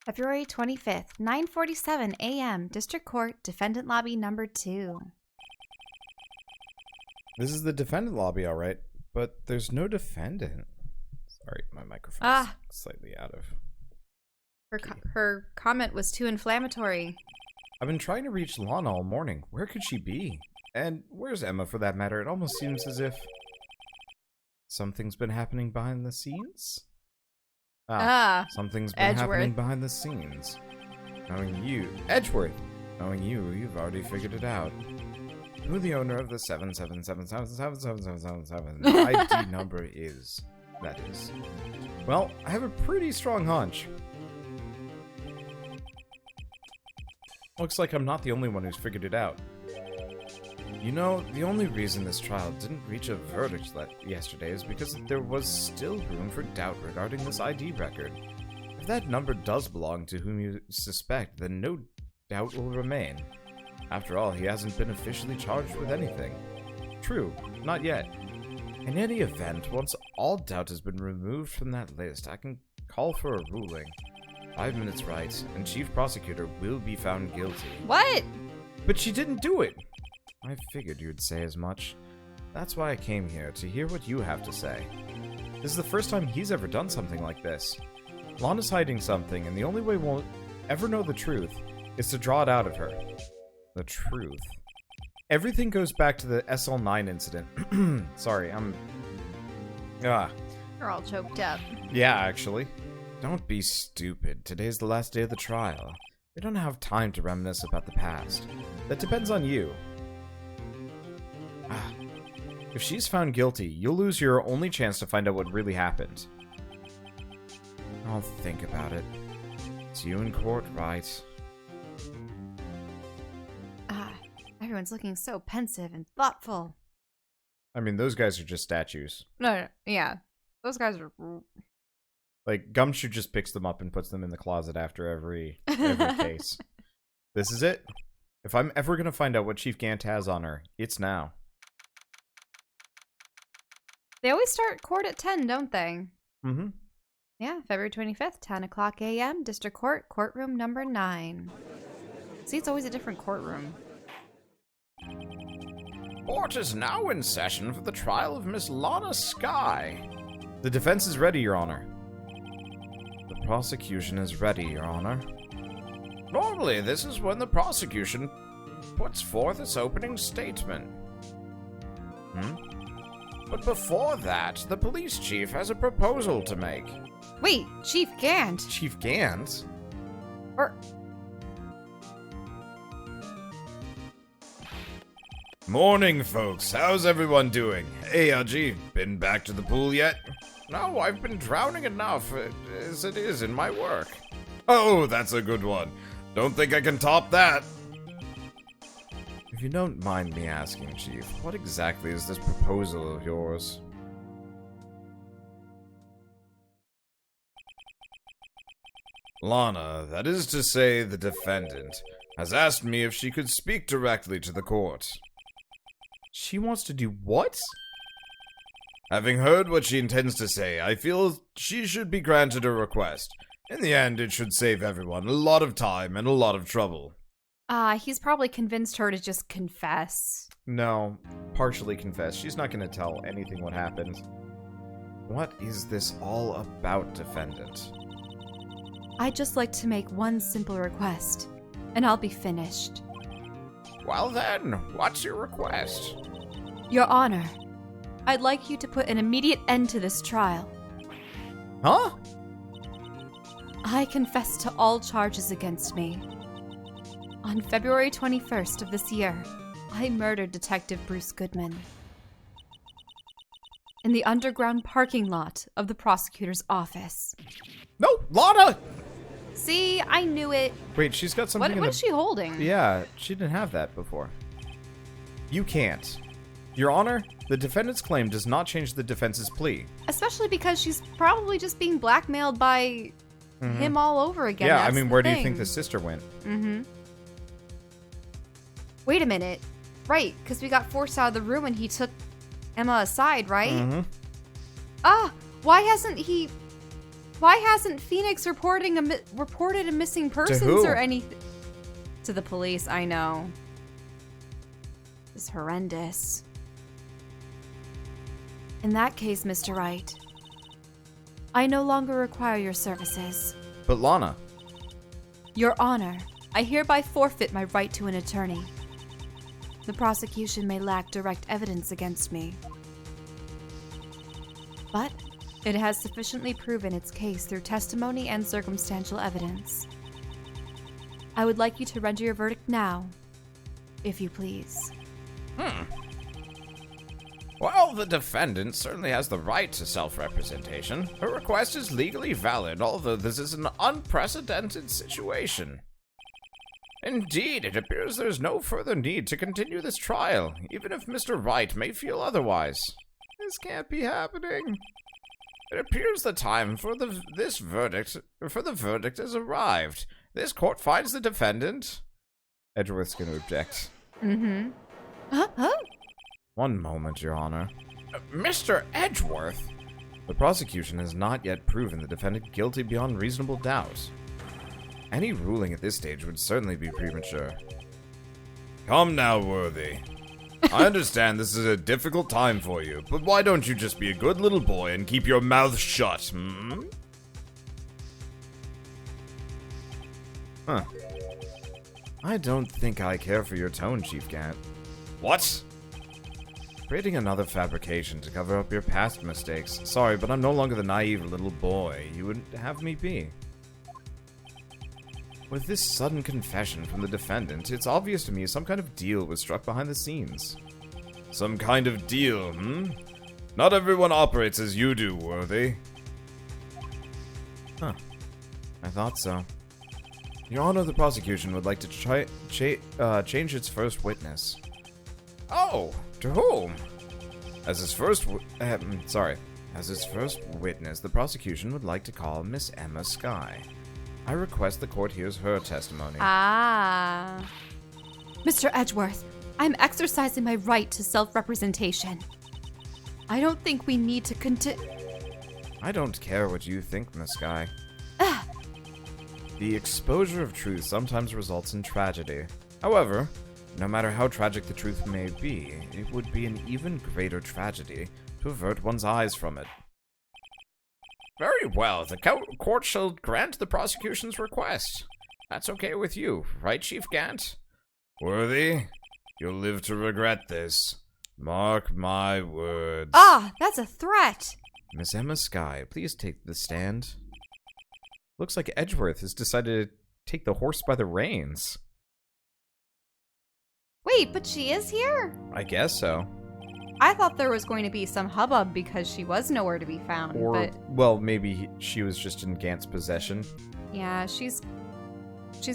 February 25th, 9:47 a.m. District Court, Defendant Lobby number 2. This is the defendant lobby, all right, but there's no defendant. Sorry, my microphone's slightly out of... Her comment was too inflammatory. I've been trying to reach Lana all morning. Where could she be? And where's Emma, for that matter? It almost seems as if something's been happening behind the scenes? Something's been happening behind the scenes. Knowing you... Edgeworth! Knowing you, you've already figured it out. Who the owner of the 777777777 ID number is. That is. Well, I have a pretty strong hunch. Looks like I'm not the only one who's figured it out. You know, the only reason this trial didn't reach a verdict yesterday is because there was still room for doubt regarding this ID record. If that number does belong to whom you suspect, then no doubt will remain. After all, he hasn't been officially charged with anything. True, not yet. In any event, once all doubt has been removed from that list, I can call for a ruling. 5 minutes right, and Chief Prosecutor will be found guilty. What? But she didn't do it! I figured you'd say as much. That's why I came here, to hear what you have to say. This is the first time he's ever done something like this. Lana's hiding something, and the only way we'll ever know the truth is to draw it out of her. The truth. Everything goes back to the SL9 incident. Sorry, You're all choked up. Yeah, actually. Don't be stupid. Today's the last day of the trial. We don't have time to reminisce about the past. That depends on you. If she's found guilty, you'll lose your only chance to find out what really happened. I'll think about it. It's you in court, right? Everyone's looking so pensive and thoughtful. I mean, those guys are just statues. No, yeah. Those guys are... Like, Gumshoe just picks them up and puts them in the closet after every case. This is it. If I'm ever gonna find out what Chief Gant has on her, it's now. They always start court at 10, don't they? Mm-hmm. Yeah, February 25th, 10 o'clock a.m., District Court, courtroom number 9. See, it's always a different courtroom. Court is now in session for the trial of Miss Lana Skye. The defense is ready, Your Honor. The prosecution is ready, Your Honor. Normally, this is when the prosecution puts forth its opening statement. But before that, the police chief has a proposal to make. Wait, Chief Gant? Chief Gant? Morning, folks. How's everyone doing? Hey, LG, been back to the pool yet? No, I've been drowning enough, as it is in my work. Oh, that's a good one. Don't think I can top that. If you don't mind me asking, Chief, what exactly is this proposal of yours? Lana, that is to say, the defendant, has asked me if she could speak directly to the court. She wants to do what? Having heard what she intends to say, I feel she should be granted a request. In the end, it should save everyone a lot of time and a lot of trouble. He's probably convinced her to just confess. No, partially confess. She's not going to tell anything what happened. What is this all about, defendant? I'd just like to make one simple request, and I'll be finished. Well then, what's your request? Your Honor, I'd like you to put an immediate end to this trial. Huh? I confess to all charges against me. On February 21st of this year, I murdered Detective Bruce Goodman in the underground parking lot of the prosecutor's office. No, Lana! See, I knew it. Wait, she's got something What is she holding? Yeah, she didn't have that before. You can't. Your Honor, the defendant's claim does not change the defense's plea. Especially because she's probably just being blackmailed by him all over again. Yeah, That's I mean, the where do you thing. think the sister went? Wait a minute. Right, because we got forced out of the room and he took Emma aside, right? Why hasn't he... Why hasn't Phoenix reported a missing persons who? or anything? To the police, I know. This is horrendous. In that case, Mr. Wright, I no longer require your services. But Lana... Your Honor, I hereby forfeit my right to an attorney. The prosecution may lack direct evidence against me, but it has sufficiently proven its case through testimony and circumstantial evidence. I would like you to render your verdict now, if you please. Well, the defendant certainly has the right to self-representation. Her request is legally valid, although this is an unprecedented situation. Indeed, it appears there's no further need to continue this trial, even if Mr. Wright may feel otherwise. This can't be happening. It appears the time for the verdict has arrived. This court finds the defendant. Edgeworth's going to object. Huh? One moment, Your Honor. Mr. Edgeworth? The prosecution has not yet proven the defendant guilty beyond reasonable doubt. Any ruling at this stage would certainly be premature. Come now, Worthy. I understand this is a difficult time for you, but why don't you just be a good little boy and keep your mouth shut, hmm? Huh. I don't think I care for your tone, Chief Gant. What? Creating another fabrication to cover up your past mistakes. Sorry, but I'm no longer the naive little boy you would have me be. With this sudden confession from the defendant, it's obvious to me some kind of deal was struck behind the scenes. Some kind of deal, hmm? Not everyone operates as you do, Worthy. Huh. I thought so. Your Honor, the prosecution would like to change its first witness. Oh, to whom? As its first witness, the prosecution would like to call Miss Lana Skye. I request the court hears her testimony. Ah. Mr. Edgeworth, I'm exercising my right to self-representation. I don't think we need to continue. I don't care what you think, Miss Skye. The exposure of truth sometimes results in tragedy. However, no matter how tragic the truth may be, it would be an even greater tragedy to avert one's eyes from it. Very well, the court shall grant the prosecution's request. That's okay with you, right, Chief Gant? Worthy, you'll live to regret this. Mark my words. Ah, that's a threat! Miss Lana Skye, please take the stand. Looks like Edgeworth has decided to take the horse by the reins. Wait, but she is here? I guess so. I thought there was going to be some hubbub because she was nowhere to be found, Or, but... well, maybe she was just in Gant's possession. Yeah, she's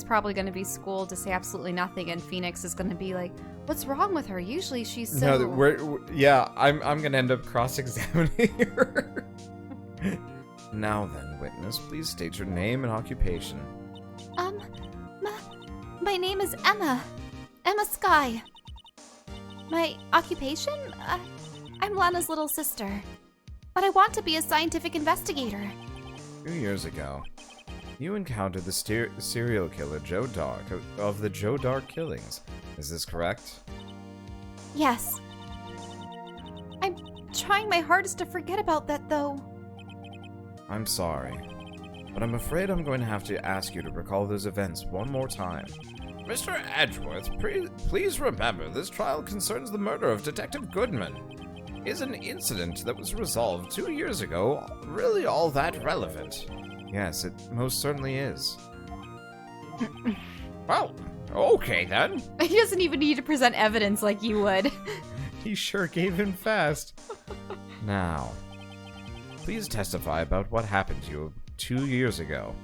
probably going to be schooled to say absolutely nothing, and Phoenix is going to be like, what's wrong with her? Usually she's so... No, I'm going to end up cross-examining her. Now then, witness, please state your name and occupation. My name is Lana Skye. My occupation? I'm Lana's little sister. But I want to be a scientific investigator. 2 years ago, you encountered the serial killer Joe Dark of the Joe Dark killings. Is this correct? Yes. I'm trying my hardest to forget about that, though. I'm sorry, but I'm afraid I'm going to have to ask you to recall those events one more time. Mr. Edgeworth, please remember this trial concerns the murder of Detective Goodman. Is an incident that was resolved 2 years ago really all that relevant? Yes, it most certainly is. Well, okay then. He doesn't even need to present evidence like you would. He sure gave in fast. Now, please testify about what happened to you 2 years ago.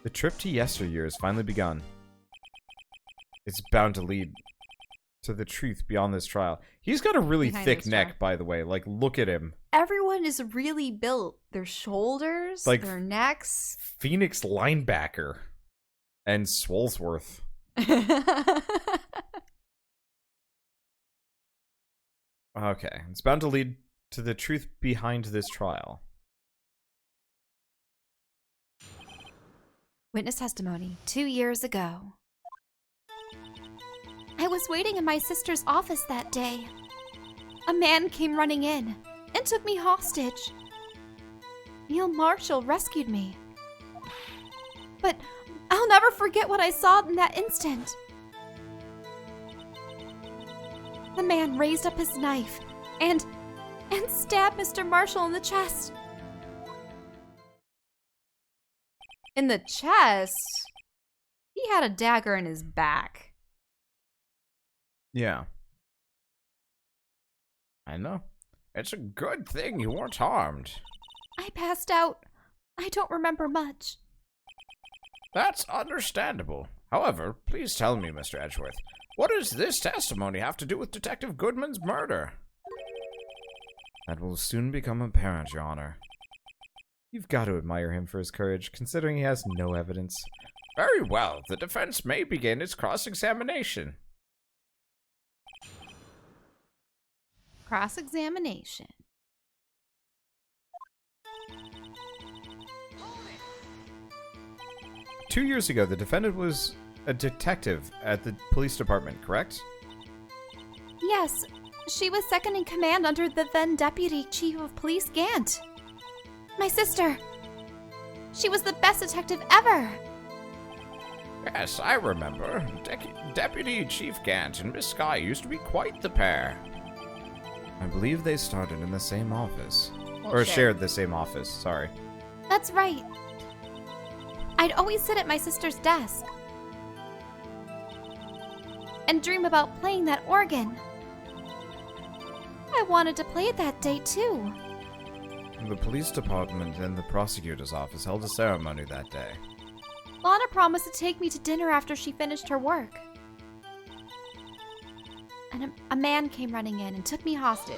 The trip to yesteryear has finally begun. It's bound to lead to the truth beyond this trial. He's got a really thick neck, by the way. Like, look at him. Everyone is really built. Their shoulders, like, their necks. Phoenix linebacker. And Swolesworth. Okay, it's bound to lead to the truth behind this trial. Witness testimony 2 years ago. I was waiting in my sister's office that day. A man came running in and took me hostage. Neil Marshall rescued me. But I'll never forget what I saw in that instant. The man raised up his knife and stabbed Mr. Marshall in the chest. In the chest? He had a dagger in his back. Yeah. I know. It's a good thing you weren't harmed. I passed out. I don't remember much. That's understandable. However, please tell me, Mr. Edgeworth, what does this testimony have to do with Detective Goodman's murder? That will soon become apparent, Your Honor. You've got to admire him for his courage, considering he has no evidence. Very well. The defense may begin its cross-examination. Cross-examination. Two years ago, the defendant was a detective at the police department, correct? Yes, she was second in command under the then Deputy Chief of Police Gant. My sister. She was the best detective ever. Yes, I remember. Deputy Chief Gant and Miss Skye used to be quite the pair. I believe they started in the same office. Or shared the same office, sorry. That's right. I'd always sit at my sister's desk and dream about playing that organ. I wanted to play it that day, too. The police department and the prosecutor's office held a ceremony that day. Lana promised to take me to dinner after she finished her work. And a man came running in and took me hostage.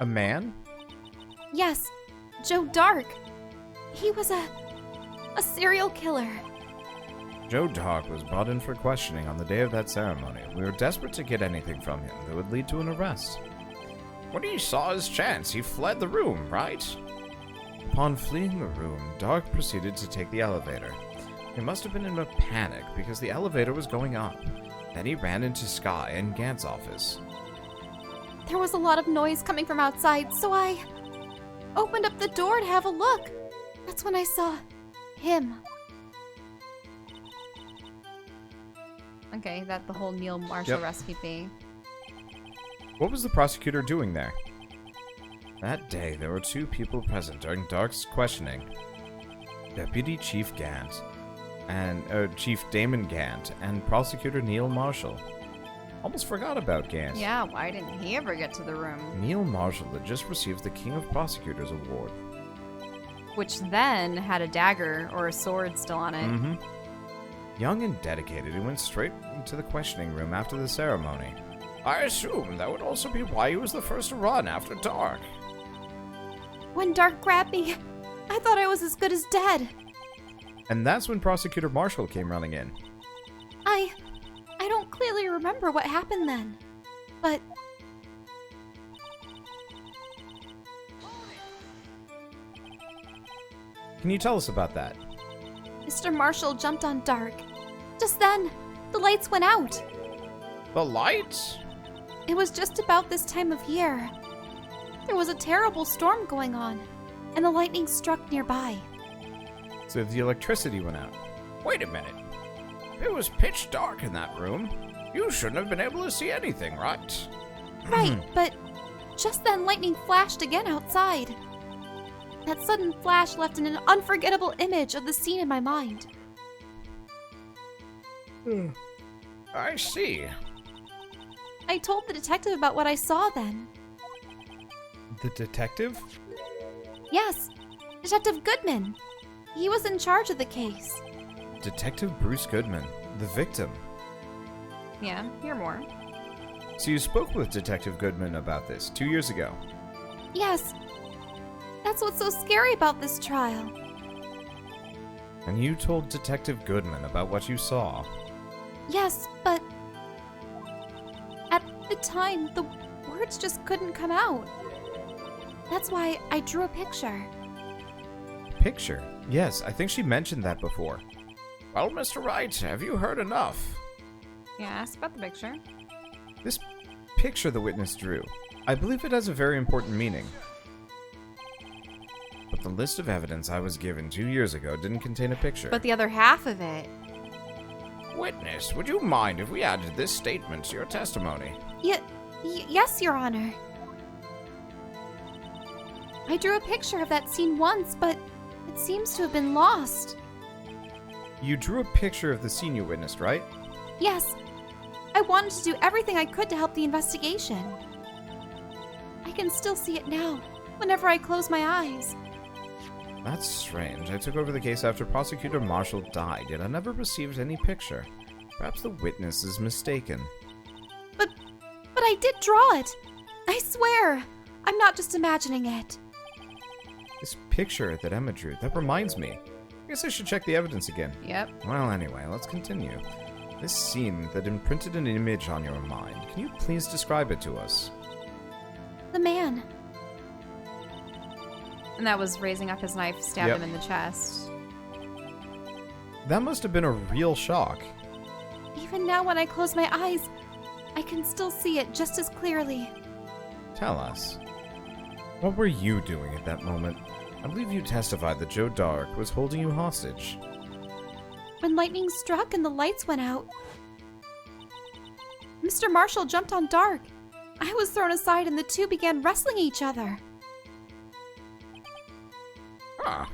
A man? Yes, Joe Dark. He was a serial killer. Joe Dark was brought in for questioning on the day of that ceremony. We were desperate to get anything from him that would lead to an arrest. When he saw his chance, he fled the room, right? Upon fleeing the room, Dark proceeded to take the elevator. He must have been in a panic because the elevator was going up. Then he ran into Skye and Gant's office. There was a lot of noise coming from outside, so I opened up the door to have a look. That's when I saw him. Okay, that's the whole Neil Marshall recipe. What was the prosecutor doing there? That day, there were two people present during Dark's questioning. Deputy Chief Gant and Chief Damon Gant and Prosecutor Neil Marshall. Almost forgot about Gant. Yeah, why didn't he ever get to the room? Neil Marshall had just received the King of Prosecutors Award. Which then had a dagger or a sword still on it. Mm-hmm. Young and dedicated, he went straight into the questioning room after the ceremony. I assume that would also be why he was the first to run after Dark. When Dark grabbed me, I thought I was as good as dead. And that's when Prosecutor Marshall came running in. I don't clearly remember what happened then, but... Can you tell us about that? Mr. Marshall jumped on Dark. Just then, the lights went out. The lights? It was just about this time of year. There was a terrible storm going on, and the lightning struck nearby. So the electricity went out. Wait a minute. It was pitch dark in that room. You shouldn't have been able to see anything, right? Right, but just then lightning flashed again outside. That sudden flash left an unforgettable image of the scene in my mind. I see. I told the detective about what I saw then. The detective? Yes, Detective Goodman. He was in charge of the case. Detective Bruce Goodman, the victim. Yeah, hear more. So you spoke with Detective Goodman about this 2 years ago? Yes. That's what's so scary about this trial. And you told Detective Goodman about what you saw? Yes, but at the time, the words just couldn't come out. That's why I drew a picture. picture. Yes, I think she mentioned that before. Well, Mr. Wright, have you heard enough? Yeah, ask about the picture. This picture the witness drew, I believe it has a very important meaning. But the list of evidence I was given 2 years ago didn't contain a picture. But the other half of it. Witness, would you mind if we added this statement to your testimony? Yes, Your Honor. I drew a picture of that scene once, but it seems to have been lost. You drew a picture of the scene you witnessed, right? Yes. I wanted to do everything I could to help the investigation. I can still see it now, whenever I close my eyes. That's strange. I took over the case after Prosecutor Marshall died, yet I never received any picture. Perhaps the witness is mistaken. But I did draw it. I swear. I'm not just imagining it. This picture that Emma drew, that reminds me. I guess I should check the evidence again. Yep. Well, anyway, let's continue. This scene that imprinted an image on your mind, can you please describe it to us? The man. And that was raising up his knife, stabbed him in the chest. That must have been a real shock. Even now when I close my eyes, I can still see it just as clearly. Tell us. What were you doing at that moment? I believe you testified that Joe Dark was holding you hostage. When lightning struck and the lights went out, Mr. Marshall jumped on Dark. I was thrown aside and the two began wrestling each other. Huh.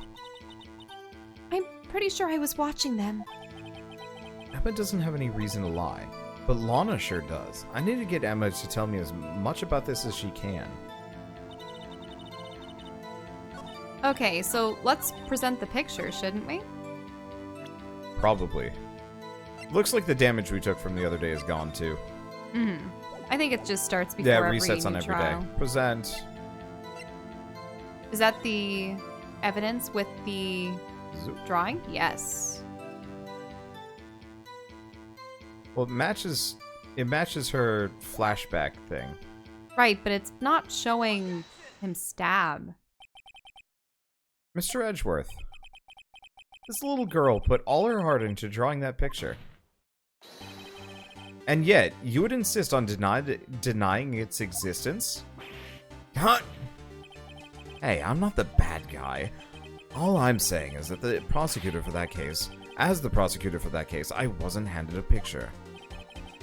I'm pretty sure I was watching them. Emma doesn't have any reason to lie, but Lana sure does. I need to get Emma to tell me as much about this as she can. Okay, so let's present the picture, shouldn't we? Probably. Looks like the damage we took from the other day is gone too. I think it just starts before Yeah, every resets on new every trial. day. Present. Is that the evidence with the Zoop. drawing? Yes. Well, it matches her flashback thing. Right, but it's not showing him stab. Mr. Edgeworth. This little girl put all her heart into drawing that picture. And yet, you would insist on denying its existence? Huh? Hey, I'm not the bad guy. All I'm saying is that as the prosecutor for that case, I wasn't handed a picture.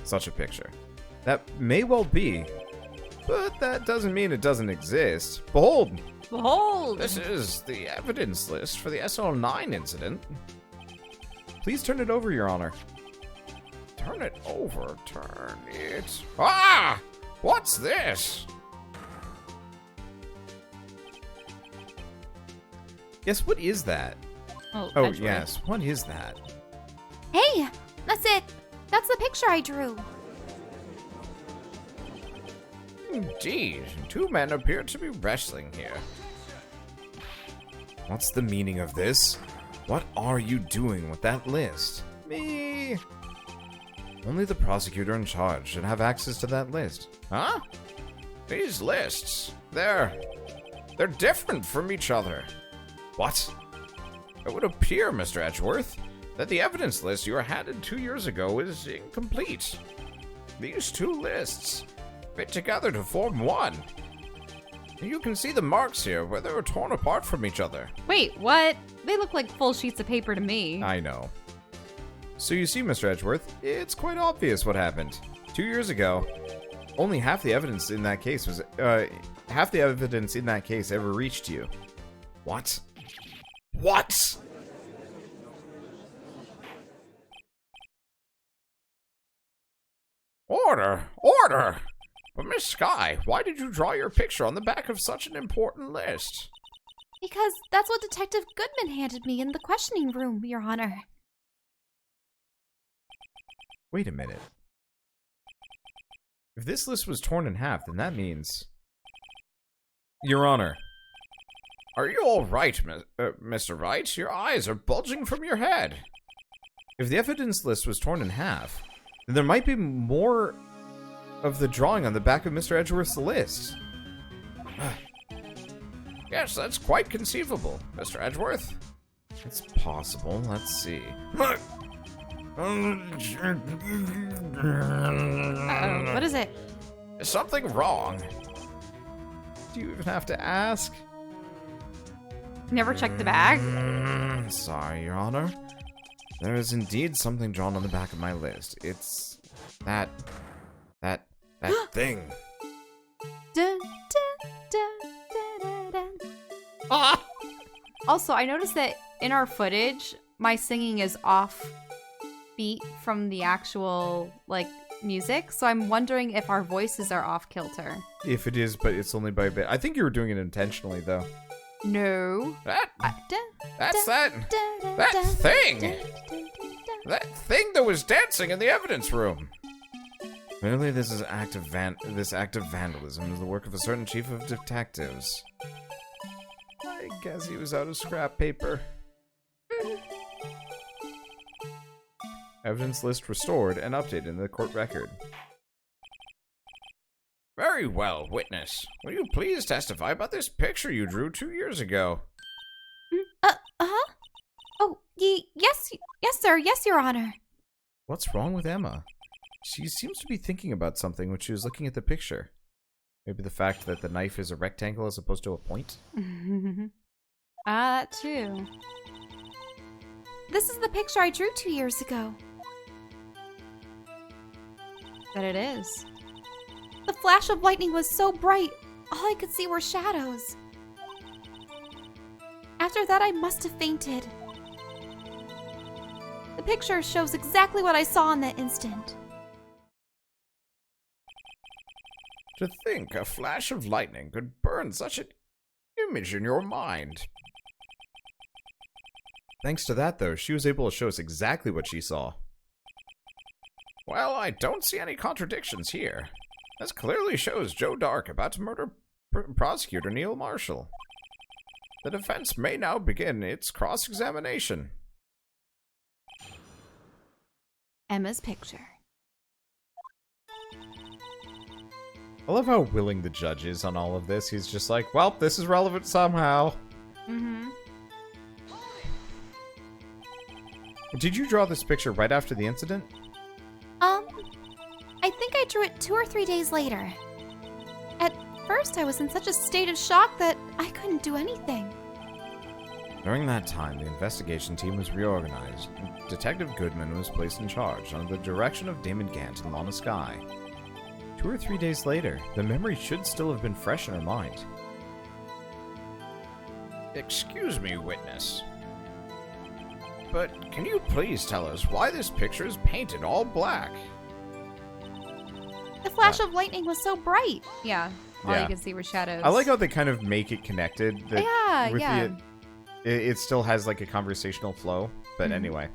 Such a picture. That may well be, but that doesn't mean it doesn't exist. Behold! Behold! This is the evidence list for the SL9 incident. Please turn it over, Your Honor. Turn it over. Turn it. Ah! What's this? Yes, what is that? Oh, Oh, Edgeworth. yes, what is that? Hey, that's it. That's the picture I drew. Indeed, two men appear to be wrestling here. What's the meaning of this? What are you doing with that list? Me. Only the prosecutor in charge should have access to that list. Huh? These lists, they're different from each other. What? It would appear, Mr. Edgeworth, that the evidence list you were handed 2 years ago is incomplete. These two lists fit together to form one. You can see the marks here where they were torn apart from each other. Wait, what? They look like full sheets of paper to me. I know. So you see, Mr. Edgeworth, it's quite obvious what happened. 2 years ago, only half the evidence in that case ever reached you. What? What? Order! Order! But Miss Skye, why did you draw your picture on the back of such an important list? Because that's what Detective Goodman handed me in the questioning room, Your Honor. Wait a minute. If this list was torn in half, then that means... Your Honor. Are you all right, Mr. Wright? Your eyes are bulging from your head. If the evidence list was torn in half, then there might be more of the drawing on the back of Mr. Edgeworth's list. Yes, that's quite conceivable, Mr. Edgeworth. It's possible. Let's see. Uh-oh. What is it? Is something wrong? Do you even have to ask? Never checked the bag? Sorry, Your Honor. There is indeed something drawn on the back of my list. It's that thing. Dun, dun, dun, dun, dun, dun. Ah! Also, I noticed that in our footage, my singing is off beat from the actual, like, music. So I'm wondering if our voices are off kilter. If it is, but it's only by a bit. I think you were doing it intentionally, though. No. That's that thing! That thing that was dancing in the evidence room! Clearly, this act of vandalism is the work of a certain chief of detectives. I guess he was out of scrap paper. Evidence list restored and updated in the court record. Very well, witness. Will you please testify about this picture you drew 2 years ago? Uh-huh. Oh, yes, sir. Yes, Your Honor. What's wrong with Emma? She seems to be thinking about something when she was looking at the picture. Maybe the fact that the knife is a rectangle as opposed to a point? That too. This is the picture I drew 2 years ago. That it is. The flash of lightning was so bright, all I could see were shadows. After that, I must have fainted. The picture shows exactly what I saw in that instant. To think a flash of lightning could burn such an image in your mind. Thanks to that, though, she was able to show us exactly what she saw. Well, I don't see any contradictions here. This clearly shows Joe Dark about to murder prosecutor Neil Marshall. The defense may now begin its cross-examination. Emma's picture. I love how willing the judge is on all of this. He's just like, well, this is relevant somehow. Mm-hmm. Did you draw this picture right after the incident? I think I drew it 2 or 3 days later. At first, I was in such a state of shock that I couldn't do anything. During that time, the investigation team was reorganized. Detective Goodman was placed in charge under the direction of Damon Gant and Lana Skye. 2 or 3 days later, the memory should still have been fresh in her mind. Excuse me, witness. But can you please tell us why this picture is painted all black? The flash of lightning was so bright. Yeah. All you can see were shadows. I like how they kind of make it connected. That Yeah, with yeah. It still has like a conversational flow. But anyway.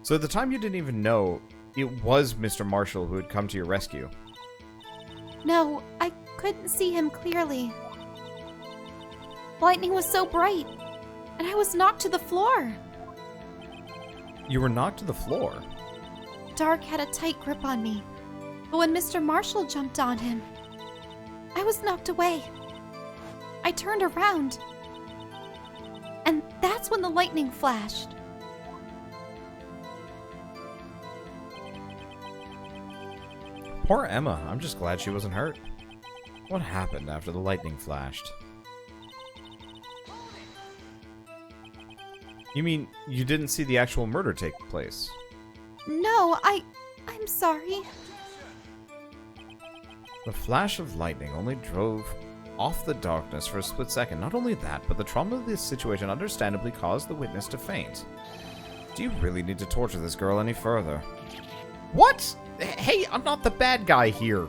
So at the time you didn't even know it was Mr. Marshall who had come to your rescue. No, I couldn't see him clearly. Lightning was so bright, and I was knocked to the floor. You were knocked to the floor. Dark had a tight grip on me, but when Mr. Marshall jumped on him, I was knocked away. I turned around, and that's when the lightning flashed. Poor Emma. I'm just glad she wasn't hurt. What happened after the lightning flashed? You mean you didn't see the actual murder take place? No, I'm sorry. The flash of lightning only drove off the darkness for a split second. Not only that, but the trauma of this situation understandably caused the witness to faint. Do you really need to torture this girl any further? What? Hey, I'm not the bad guy here.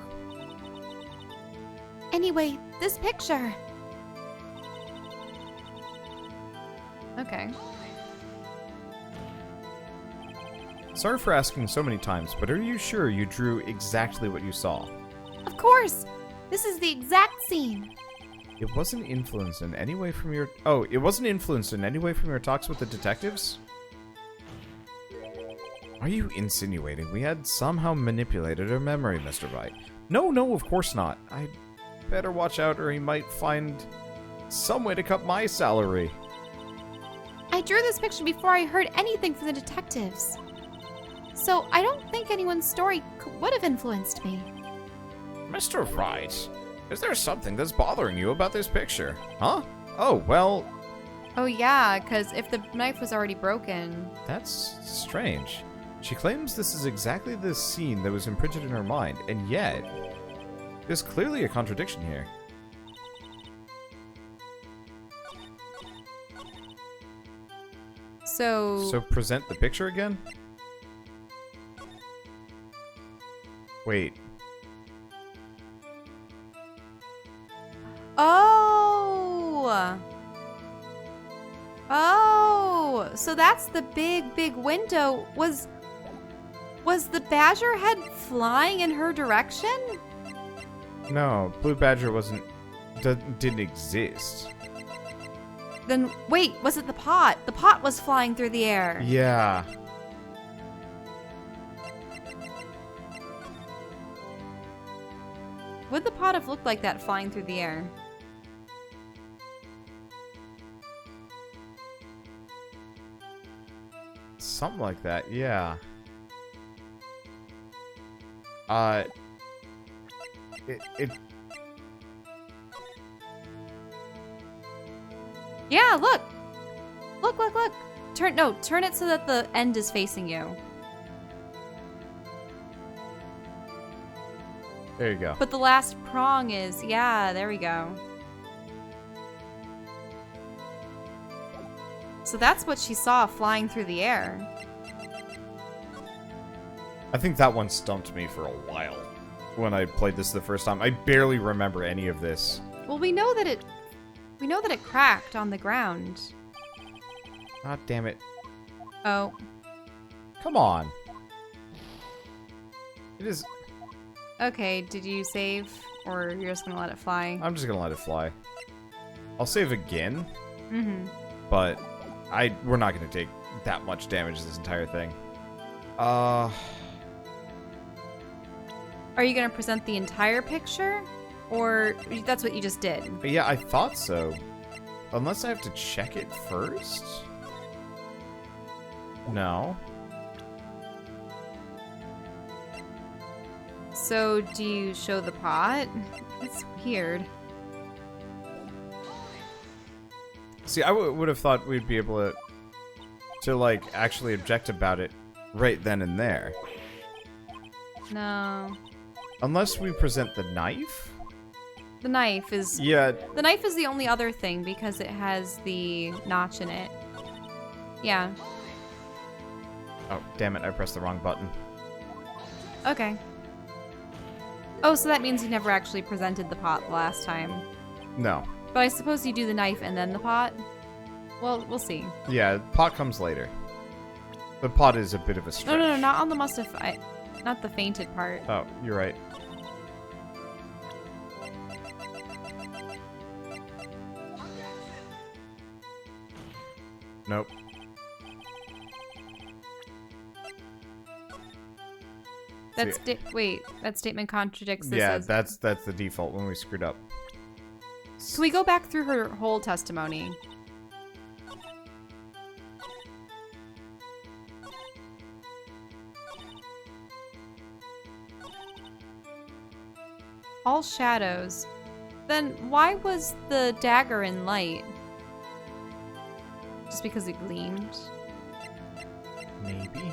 Anyway, this picture. Okay. Sorry for asking so many times, but are you sure you drew exactly what you saw? Of course! This is the exact scene. It wasn't influenced in any way from your... Oh, it wasn't influenced in any way from your talks with the detectives? Are you insinuating we had somehow manipulated her memory, Mr. Wright? No, of course not. I'd better watch out or he might find some way to cut my salary. I drew this picture before I heard anything from the detectives. So I don't think anyone's story would have influenced me. Mr. Wright, is there something that's bothering you about this picture? Huh? Oh, well, Oh yeah, because if the knife was already broken... that's strange. She claims this is exactly the scene that was imprinted in her mind, and yet, there's clearly a contradiction here. So present the picture again? Wait. Oh! Oh! So that's the big window. Was the badger head flying in her direction? No, Blue Badger didn't exist. Then wait, was it the pot? The pot was flying through the air. Yeah. Would the pot have looked like that flying through the air? Something like that, yeah. It Yeah, look! Look! Turn it so that the end is facing you. there you go. But the last prong is, yeah, there we go. So that's what she saw flying through the air. I think that one stumped me for a while when I played this the first time. I barely remember any of this. Well, we know that it cracked on the ground. God damn it. Oh. Come on. It is... Okay, did you save? Or you're just gonna let it fly? I'm just gonna let it fly. I'll save again, Mm-hmm. but we're not gonna take that much damage this entire thing. Are you gonna present the entire picture? Or that's what you just did? Yeah, I thought so. Unless I have to check it first? No. So, do you show the pot? It's weird. See, I would have thought we'd be able to like, actually object about it right then and there. No. Unless we present the knife? The knife is... Yeah. The knife is the only other thing because it has the notch in it. Yeah. Oh, damn it, I pressed the wrong button. Okay. Oh, so that means you never actually presented the pot last time. No. But I suppose you do the knife and then the pot? Well, we'll see. Yeah, pot comes later. The pot is a bit of a stretch. No, not on the must-have... Not the fainted part. Oh, you're right. Nope. That's wait, that statement contradicts this. Yeah, that's the default when we screwed up. Can we go back through her whole testimony? All shadows. Then why was the dagger in light? Just because it gleamed? Maybe.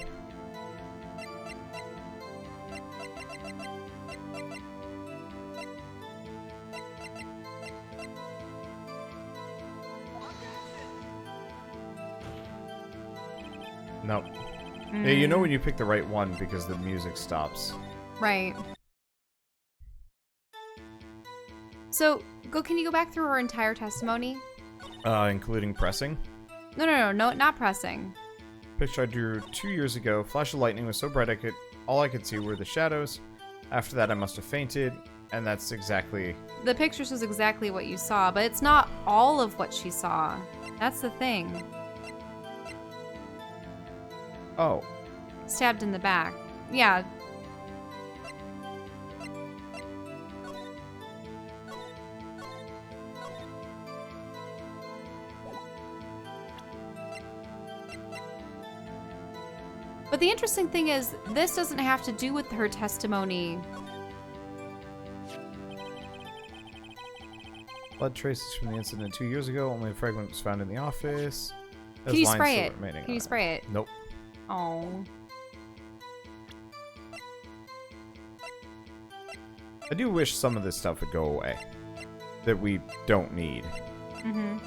Nope. Yeah, you know when you pick the right one because the music stops. Right. So, can you go back through her entire testimony? Including pressing. No, not pressing. Picture I drew 2 years ago. Flash of lightning was so bright all I could see were the shadows. After that I must have fainted, and that's exactly... The picture shows exactly what you saw, but it's not all of what she saw. That's the thing. Oh. Stabbed in the back. Yeah. But the interesting thing is, this doesn't have to do with her testimony. Blood traces from the incident 2 years ago. Only a fragment was found in the office. Can There's you lines spray still it? remaining Can you on spray it? Nope. Oh. I do wish some of this stuff would go away. That we don't need. Mm-hmm.